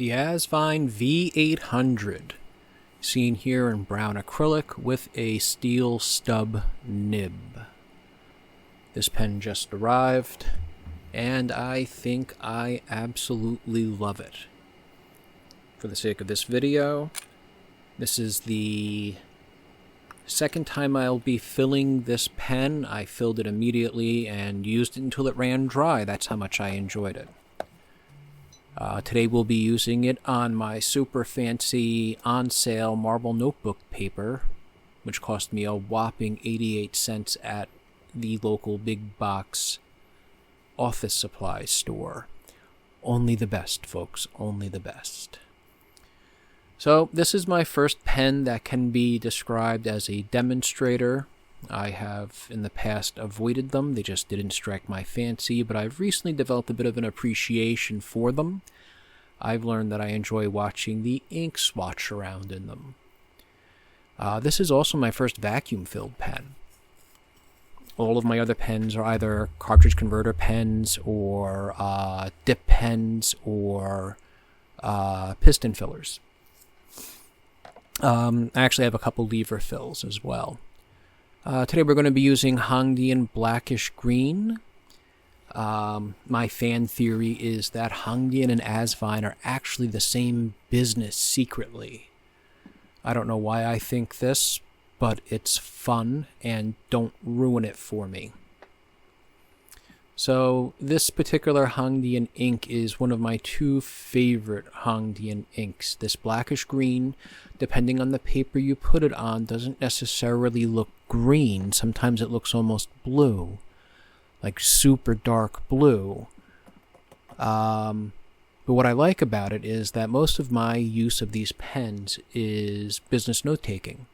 The Asvine V800, seen here in brown acrylic with a steel stub nib. This pen just arrived, and I think I absolutely love it. For the sake of this video, this is the second time I'll be filling this pen. I filled it immediately and used it until it ran dry. That's how much I enjoyed it. Today we'll be using it on my super fancy on-sale marble notebook paper, which cost me a whopping 88 cents at the local big box office supply store. Only the best, folks, only the best. So this is my first pen that can be described as a demonstrator. I have in the past avoided them. They just didn't strike my fancy, but I've recently developed a bit of an appreciation for them. I've learned that I enjoy watching the ink swatch around in them. This is also my first vacuum-filled pen. All of my other pens are either cartridge converter pens or dip pens or piston fillers. I actually have a couple lever fills as well. Today we're going to be using Hongdian Blackish Green. My fan theory is that Hongdian and Asvine are actually the same business secretly. I don't know why I think this, but it's fun, and don't ruin it for me. So this particular Hongdian ink is one of my two favorite Hongdian inks. This blackish green, depending on the paper you put it on, doesn't necessarily look green. Sometimes it looks almost blue, like super dark blue. But what I like about it is that most of my use of these pens is business note-taking.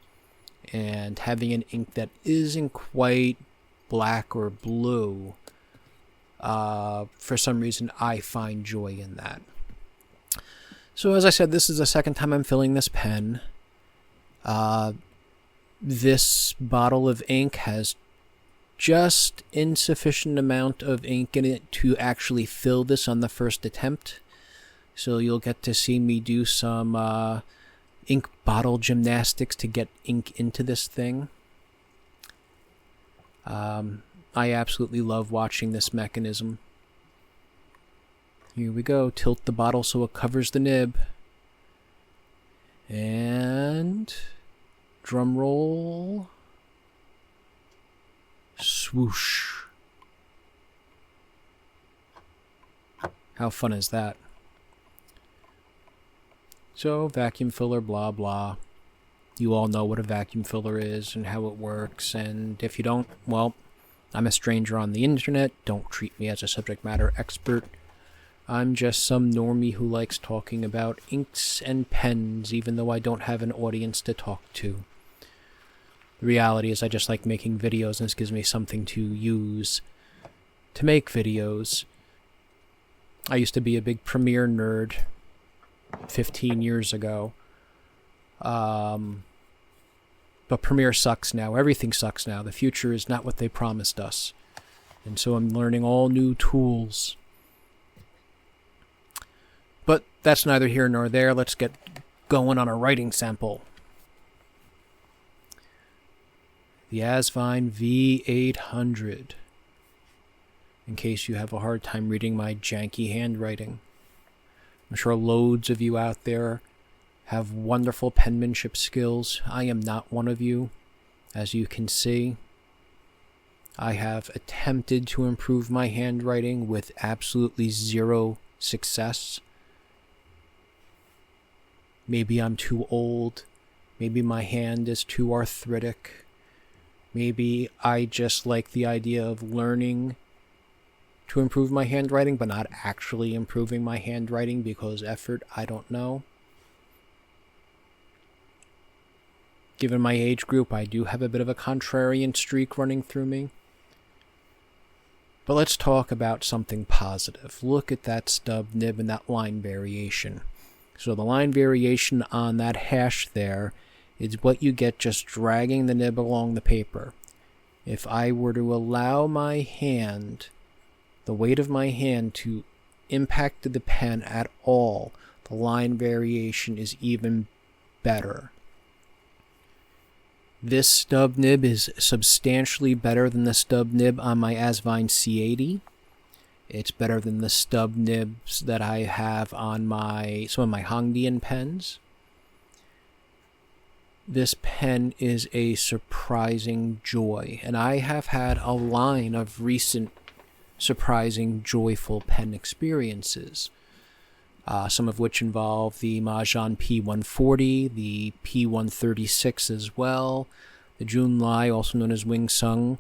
And having an ink that isn't quite black or blue, for some reason I find joy in that. So as I said, this is the second time I'm filling this pen. This bottle of ink has just insufficient amount of ink in it to actually fill this on the first attempt. So you'll get to see me do some ink bottle gymnastics to get ink into this thing. I absolutely love watching this mechanism. Here we go. Tilt the bottle so it covers the nib. And drum roll. Swoosh. How fun is that? So, vacuum filler, blah, blah. You all know what a vacuum filler is and how it works, and if you don't, well, I'm a stranger on the internet. Don't treat me as a subject matter expert. I'm just some normie who likes talking about inks and pens, even though I don't have an audience to talk to. The reality is I just like making videos, and this gives me something to use to make videos. I used to be a big Premiere nerd 15 years ago. But Premiere sucks now. Everything sucks now. The future is not what they promised us. And so I'm learning all new tools. But that's neither here nor there. Let's get going on a writing sample. The Asvine V800. In case you have a hard time reading my janky handwriting. I'm sure loads of you out there have wonderful penmanship skills. I am not one of you, as you can see. I have attempted to improve my handwriting with absolutely zero success. Maybe I'm too old. Maybe my hand is too arthritic. Maybe I just like the idea of learning to improve my handwriting, but not actually improving my handwriting because effort, I don't know. Given my age group, I do have a bit of a contrarian streak running through me. But let's talk about something positive. Look at that stub nib and that line variation. So the line variation on that hash there is what you get just dragging the nib along the paper. If I were to allow my hand, the weight of my hand, to impact the pen at all, The line variation is even better. This stub nib is substantially better than the stub nib on my Asvine C80. It's better than the stub nibs that I have on some of my Hongdian pens. This pen is a surprising joy, and I have had a line of recent surprising, joyful pen experiences, some of which involve the Mahjong P140, the P136 as well, the Junlai, also known as Wing Sung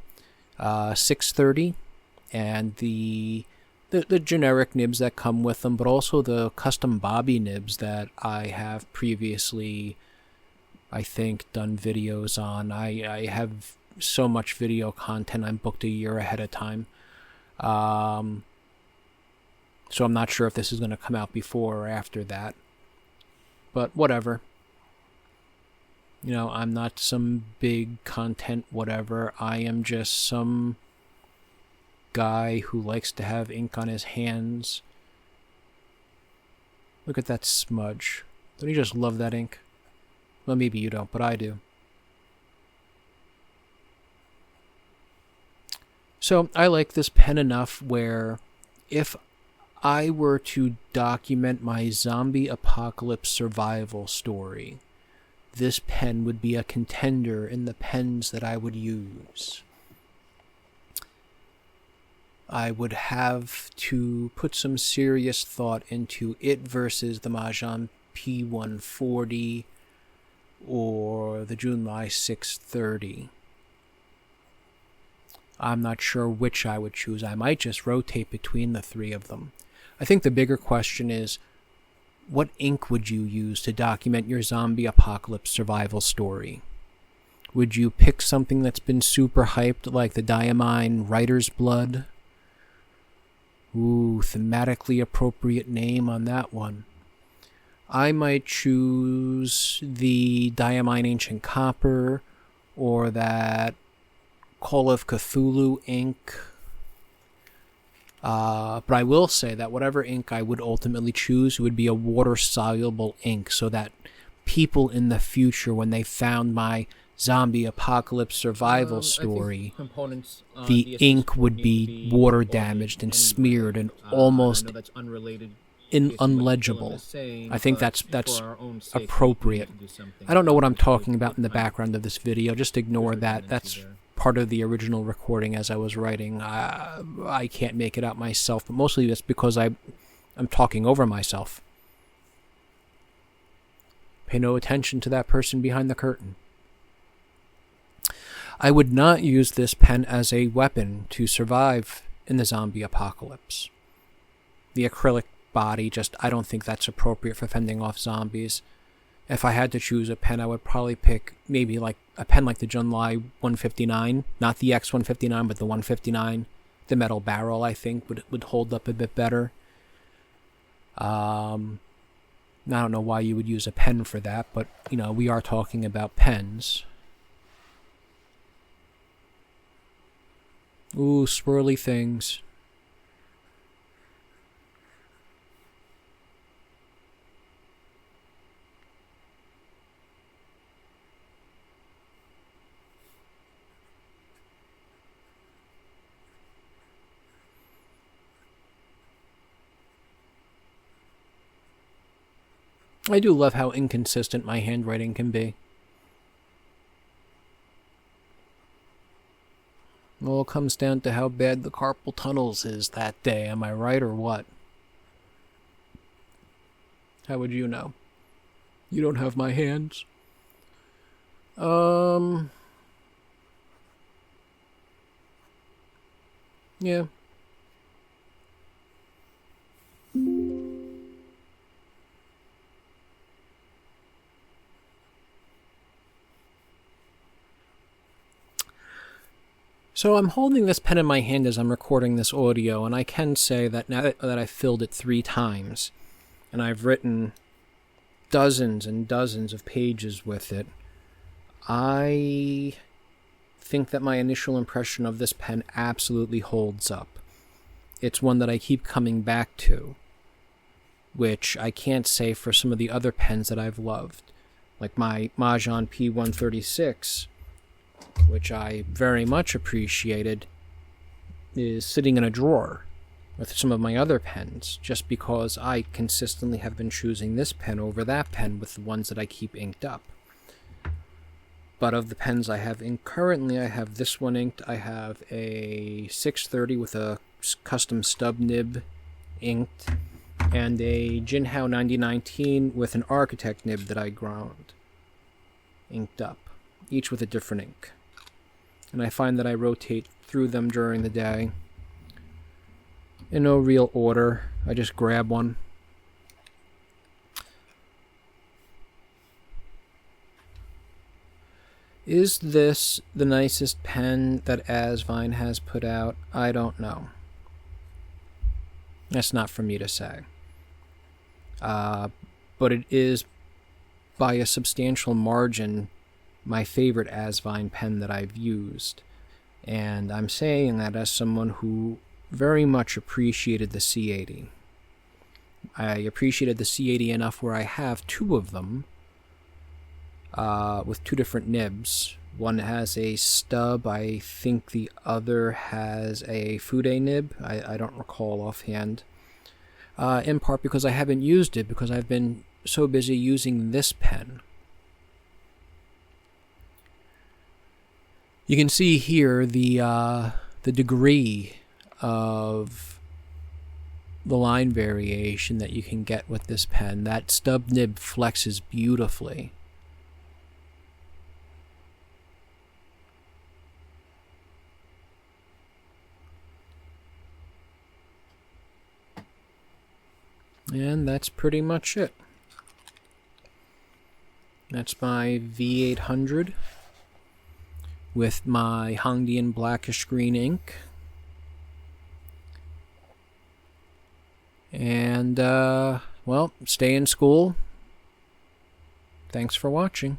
630, and the generic nibs that come with them, but also the custom Bobby nibs that I have previously, I think, done videos on. I have so much video content. I'm booked a year ahead of time. So I'm not sure if this is going to come out before or after that. But whatever. You know, I'm not some big content whatever. I am just some guy who likes to have ink on his hands. Look at that smudge. Don't you just love that ink? Well, maybe you don't, but I do. So I like this pen enough where if I were to document my zombie apocalypse survival story, this pen would be a contender in the pens that I would use. I would have to put some serious thought into it versus the Mahjong P140 or the Junlai 630. I'm not sure which I would choose. I might just rotate between the three of them. I think the bigger question is, what ink would you use to document your zombie apocalypse survival story? Would you pick something that's been super hyped, like the Diamine Writer's Blood? Ooh, thematically appropriate name on that one. I might choose the Diamine Ancient Copper, or that Call of Cthulhu ink. But I will say that whatever ink I would ultimately choose would be a water-soluble ink, so that people in the future, when they found my zombie apocalypse survival story, the ink would be water damaged and smeared and almost unlegible. I think that's appropriate. I don't know what I'm talking about in the background of this video. Just ignore that. That's part of the original recording as I was writing. I can't make it out myself, but mostly that's because I'm talking over myself. Pay no attention to that person behind the curtain. I would not use this pen as a weapon to survive in the zombie apocalypse. The acrylic body, I don't think that's appropriate for fending off zombies. If I had to choose a pen, I would probably pick maybe like a pen like the Junlai 159, not the X159, but the 159. The metal barrel, I think, would hold up a bit better. I don't know why you would use a pen for that, but, you know, we are talking about pens. Ooh, swirly things. I do love how inconsistent my handwriting can be. It all comes down to how bad the carpal tunnels is that day, am I right or what? How would you know? You don't have my hands. Yeah. So I'm holding this pen in my hand as I'm recording this audio, and I can say that now that I've filled it 3 times, and I've written dozens and dozens of pages with it, I think that my initial impression of this pen absolutely holds up. It's one that I keep coming back to. which I can't say for some of the other pens that I've loved, like my Mahjong P136, which I very much appreciated, is sitting in a drawer with some of my other pens, just because I consistently have been choosing this pen over that pen with the ones that I keep inked up. But of the pens I have inked currently, I have this one inked. I have a 630 with a custom stub nib inked, and a Jinhao 9019 with an architect nib that I ground inked up, each with a different ink. And I find that I rotate through them during the day in no real order. I just grab one. Is this the nicest pen that Asvine has put out? I don't know. That's not for me to say. But it is, by a substantial margin, my favorite Asvine pen that I've used. And I'm saying that as someone who very much appreciated the C80. I appreciated the C80 enough where I have two of them, with two different nibs. One has a stub. I think the other has a Fude nib. I don't recall offhand. In part because I haven't used it, because I've been so busy using this pen. You can see here the degree of the line variation that you can get with this pen. That stub nib flexes beautifully. And that's pretty much it. That's my V800 with my Hongdian Blackish green ink. And, well, stay in school. Thanks for watching.